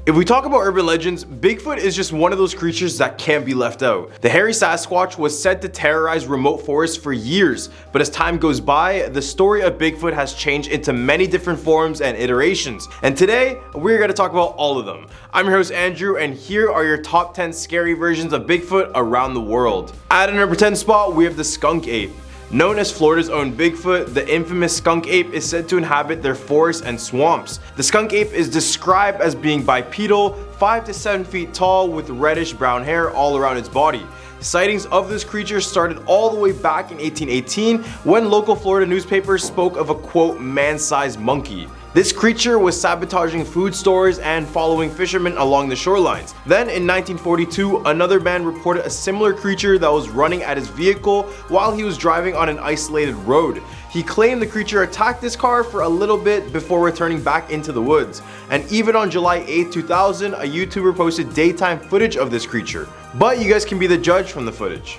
If we talk about urban legends, Bigfoot is just one of those creatures that can't be left out. The hairy Sasquatch was said to terrorize remote forests for years, but as time goes by, the story of Bigfoot has changed into many different forms and iterations. And today, we're going to talk about all of them. I'm your host Andrew, and here are your top 10 scary versions of Bigfoot around the world. At a number 10 spot, we have the Skunk Ape. Known as Florida's own Bigfoot, the infamous skunk ape is said to inhabit their forests and swamps. The skunk ape is described as being bipedal, 5 to 7 feet tall with reddish brown hair all around its body. Sightings of this creature started all the way back in 1818 when local Florida newspapers spoke of a quote man-sized monkey. This creature was sabotaging food stores and following fishermen along the shorelines. Then in 1942, another man reported a similar creature that was running at his vehicle while he was driving on an isolated road. He claimed the creature attacked his car for a little bit before returning back into the woods. And even on July 8, 2000, a YouTuber posted daytime footage of this creature. But you guys can be the judge from the footage.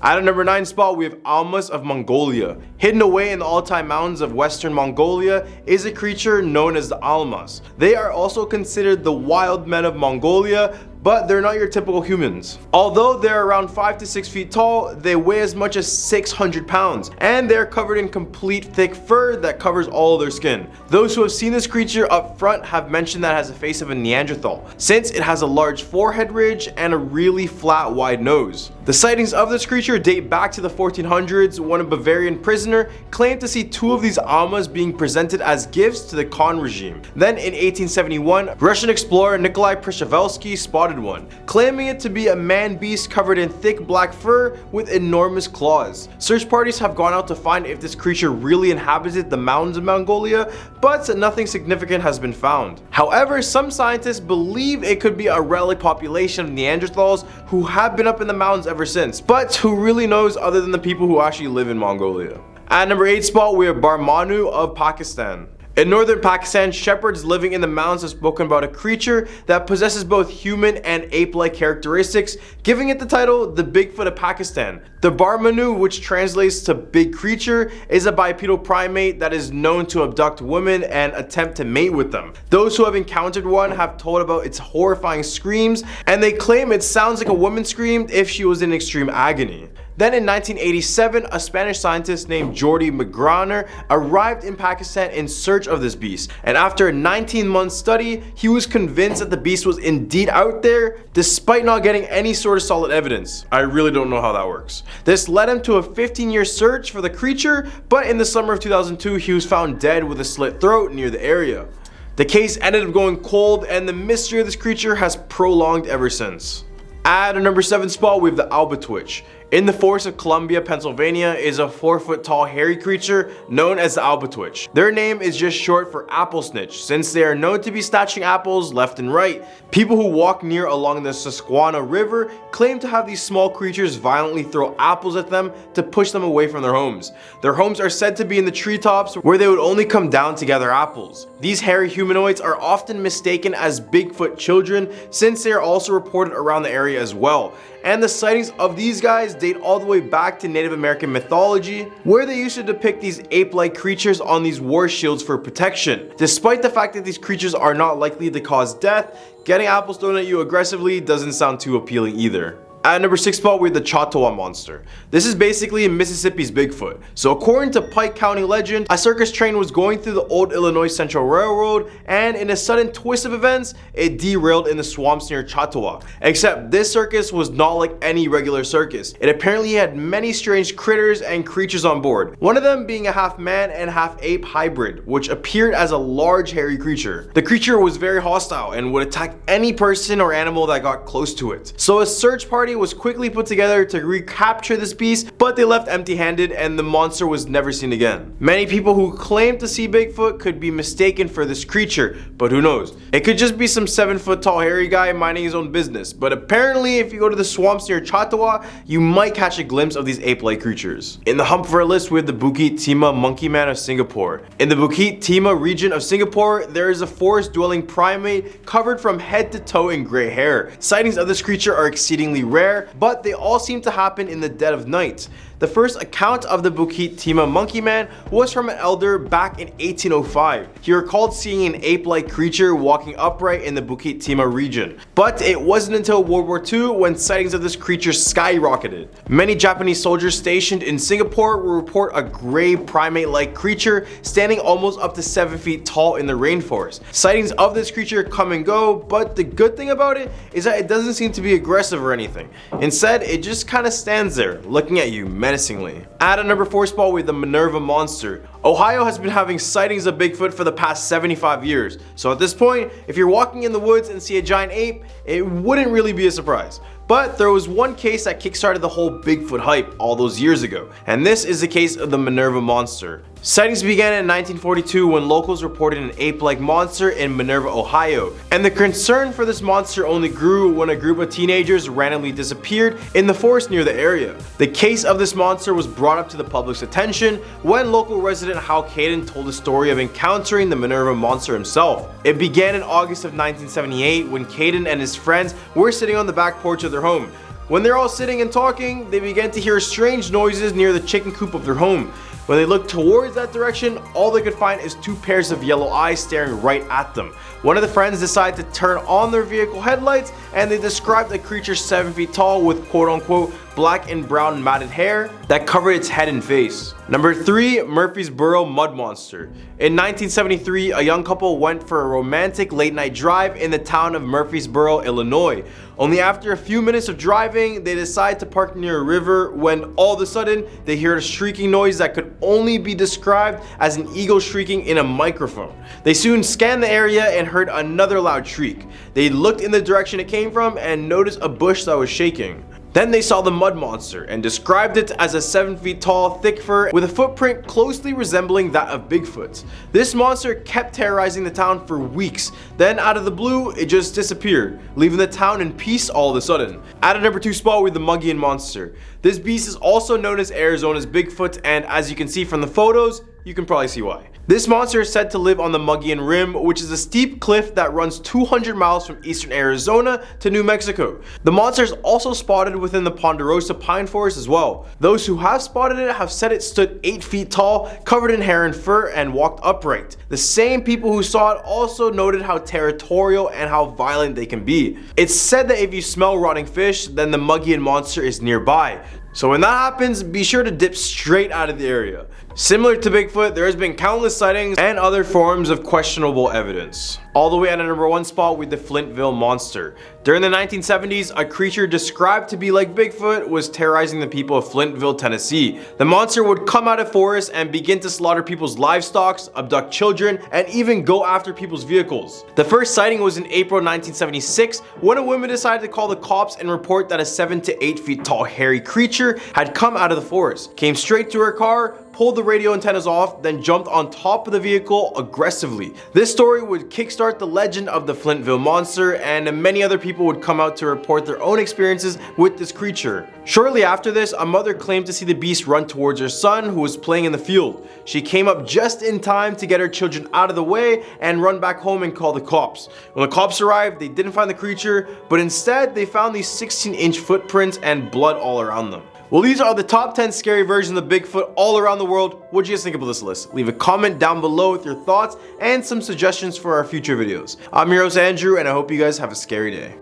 At a number 9 spot, we have Almas of Mongolia. Hidden away in the Altai Mountains of western Mongolia is a creature known as the Almas. They are also considered the wild men of Mongolia, but they're not your typical humans. Although they're around 5 to 6 feet tall, they weigh as much as 600 pounds, and they're covered in complete thick fur that covers all of their skin. Those who have seen this creature up front have mentioned that it has the face of a Neanderthal, since it has a large forehead ridge and a really flat, wide nose. The sightings of this creature date back to the 1400s when a Bavarian prisoner claimed to see 2 of these Almas being presented as gifts to the Khan regime. Then in 1871, Russian explorer Nikolai Przewalski spotted one, claiming it to be a man-beast covered in thick black fur with enormous claws. Search parties have gone out to find if this creature really inhabited the mountains of Mongolia, but nothing significant has been found. However, some scientists believe it could be a relic population of Neanderthals who have been up in the mountains ever since, but who really knows other than the people who actually live in Mongolia. At number 8 spot, we have Barmanou of Pakistan. In northern Pakistan, shepherds living in the mountains have spoken about a creature that possesses both human and ape-like characteristics, giving it the title the Bigfoot of Pakistan. The Barmanou, which translates to big creature, is a bipedal primate that is known to abduct women and attempt to mate with them. Those who have encountered one have told about its horrifying screams, and they claim it sounds like a woman screamed if she was in extreme agony. Then in 1987, a Spanish scientist named Jordi Magraner arrived in Pakistan in search of this beast, and after a 19-month study, he was convinced that the beast was indeed out there, despite not getting any sort of solid evidence. I really don't know how that works. This led him to a 15-year search for the creature, but in the summer of 2002, he was found dead with a slit throat near the area. The case ended up going cold, and the mystery of this creature has prolonged ever since. At a number 7 spot, we have the Albatwitch. In the forests of Columbia, Pennsylvania is a 4-foot tall hairy creature known as the Albatwitch. Their name is just short for apple snitch, since they are known to be snatching apples left and right. People who walk near along the Susquehanna River claim to have these small creatures violently throw apples at them to push them away from their homes. Their homes are said to be in the treetops where they would only come down to gather apples. These hairy humanoids are often mistaken as Bigfoot children, since they are also reported around the area as well. And the sightings of these guys date all the way back to Native American mythology, where they used to depict these ape-like creatures on these war shields for protection. Despite the fact that these creatures are not likely to cause death, getting apples thrown at you aggressively doesn't sound too appealing either. At number 6 spot, we have the Chatawa Monster. This is basically Mississippi's Bigfoot. So according to Pike County legend, a circus train was going through the old Illinois Central Railroad, and in a sudden twist of events, it derailed in the swamps near Chatawa. Except this circus was not like any regular circus. It apparently had many strange critters and creatures on board. One of them being a half man and half ape hybrid, which appeared as a large hairy creature. The creature was very hostile and would attack any person or animal that got close to it. So a search party was quickly put together to recapture this beast, but they left empty-handed and the monster was never seen again. Many people who claim to see Bigfoot could be mistaken for this creature, but who knows? It could just be some 7-foot tall hairy guy minding his own business, but apparently if you go to the swamps near Chatawa, you might catch a glimpse of these ape-like creatures. In the hump for our list, we have the Bukit Timah Monkey Man of Singapore. In the Bukit Timah region of Singapore, there is a forest-dwelling primate covered from head to toe in gray hair. Sightings of this creature are exceedingly rare, but they all seem to happen in the dead of night. The first account of the Bukit Timah Monkey Man was from an elder back in 1805. He recalled seeing an ape-like creature walking upright in the Bukit Timah region. But it wasn't until World War II when sightings of this creature skyrocketed. Many Japanese soldiers stationed in Singapore will report a gray primate-like creature standing almost up to 7 feet tall in the rainforest. Sightings of this creature come and go, but the good thing about it is that it doesn't seem to be aggressive or anything. Instead, it just kind of stands there, looking at you menacingly. At a number 4 spot with the Minerva Monster. Ohio has been having sightings of Bigfoot for the past 75 years, so at this point, if you're walking in the woods and see a giant ape, it wouldn't really be a surprise. But there was one case that kickstarted the whole Bigfoot hype all those years ago, and this is the case of the Minerva Monster. Sightings began in 1942 when locals reported an ape-like monster in Minerva, Ohio, and the concern for this monster only grew when a group of teenagers randomly disappeared in the forest near the area. The case of this monster was brought up to the public's attention when local resident Hal Caden told the story of encountering the Minerva Monster himself. It began in August of 1978 when Caden and his friends were sitting on the back porch of their home. When they're all sitting and talking, they began to hear strange noises near the chicken coop of their home. When they looked towards that direction, all they could find is 2 pairs of yellow eyes staring right at them. One of the friends decided to turn on their vehicle headlights, and they described a creature 7 feet tall with quote-unquote black and brown matted hair that covered its head and face. Number 3, Murphysboro Mud Monster. In 1973, a young couple went for a romantic late night drive in the town of Murphysboro, Illinois. Only after a few minutes of driving, they decided to park near a river when all of a sudden, they heard a shrieking noise that could only be described as an eagle shrieking in a microphone. They soon scanned the area and heard another loud shriek. They looked in the direction it came from and noticed a bush that was shaking. Then they saw the mud monster and described it as a 7 feet tall, thick fur with a footprint closely resembling that of Bigfoot. This monster kept terrorizing the town for weeks. Then out of the blue, it just disappeared, leaving the town in peace all of a sudden. At a number 2 spot with the Mogollon Monster. This beast is also known as Arizona's Bigfoot, and as you can see from the photos, you can probably see why. This monster is said to live on the Mogollon Rim, which is a steep cliff that runs 200 miles from eastern Arizona to New Mexico. The monster is also spotted within the Ponderosa pine forest as well. Those who have spotted it have said it stood 8 feet tall, covered in hair and fur, and walked upright. The same people who saw it also noted how territorial and how violent they can be. It's said that if you smell rotting fish, then the Mogollon Monster is nearby. So when that happens, be sure to dip straight out of the area. Similar to Bigfoot, there has been countless sightings and other forms of questionable evidence. All the way at a number 1 spot with the Flintville Monster. During the 1970s, a creature described to be like Bigfoot was terrorizing the people of Flintville, Tennessee. The monster would come out of forests and begin to slaughter people's livestock, abduct children, and even go after people's vehicles. The first sighting was in April 1976 when a woman decided to call the cops and report that a 7 to 8 feet tall hairy creature had come out of the forest, came straight to her car, pulled the radio antennas off, then jumped on top of the vehicle aggressively. This story would kickstart the legend of the Flintville Monster, and many other people would come out to report their own experiences with this creature. Shortly after this, a mother claimed to see the beast run towards her son who was playing in the field. She came up just in time to get her children out of the way and run back home and call the cops. When the cops arrived, they didn't find the creature, but instead they found these 16-inch footprints and blood all around them. Well, these are the top 10 scary versions of Bigfoot all around the world. What do you guys think about this list? Leave a comment down below with your thoughts and some suggestions for our future videos. I'm your host Andrew, and I hope you guys have a scary day.